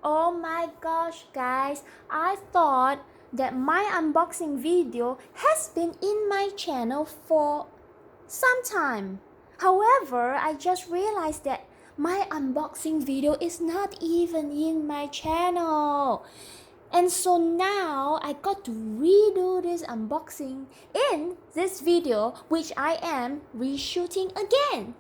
Oh my gosh, guys, I thought that my unboxing video has been in my channel for some time. However, I just realized that my unboxing video is not even in my channel. And so now I got to redo this unboxing in this video, which I am reshooting again.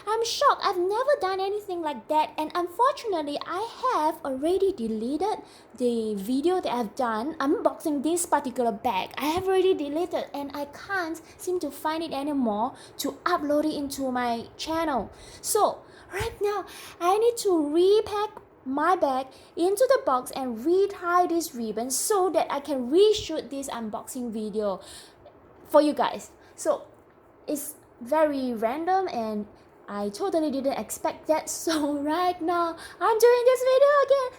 I'm shocked. I've never done anything like that, and unfortunately I have already deleted the video that I've done unboxing this particular bag. I have already deleted and I can't seem to find it anymore to upload it into my channel. So right now I need to repack my bag into the box and retie this ribbon so that I can reshoot this unboxing video for you guys. So it's very random and I totally didn't expect that. So right now I'm doing this video again.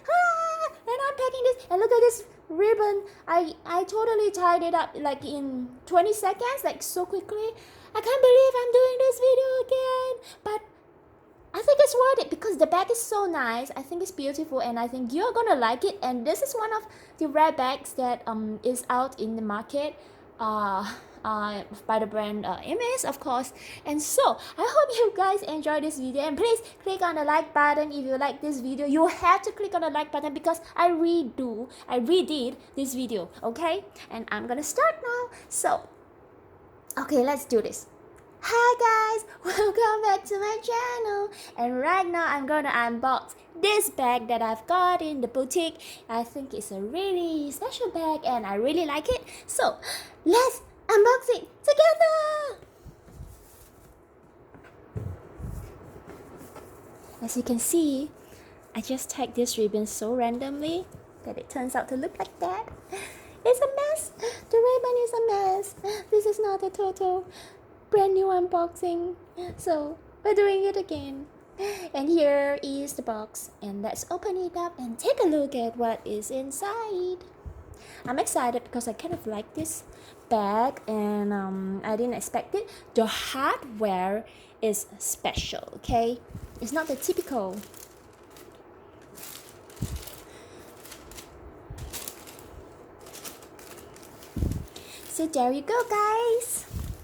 And I'm packing this, and look at this ribbon. I totally tied it up like in 20 seconds, like so quickly. I can't believe I'm doing this video again, but I think it's worth it because the bag is so nice. I think it's beautiful and I think you're gonna like it. And this is one of the rare bags that is out in the market by the brand Hermes, of course. And so I hope you guys enjoy this video, and please click on the like button if you like this video. You have to click on the like button because I redid this video, okay? And I'm gonna start now. So okay, let's do this. Hi guys, welcome back to my channel, and right now I'm gonna unbox this bag that I've got in the boutique. I think it's a really special bag and I really like it, so let's unbox it together. As you can see, I just tagged this ribbon so randomly that it turns out to look like that. It's a mess. The ribbon is a mess. This is not a total brand new unboxing, so we're doing it again. And here is the box, and let's open it up and take a look at what is inside. I'm excited because I kind of like this bag, and I didn't expect it. The hardware is special, okay? It's not the typical. So there you go, guys.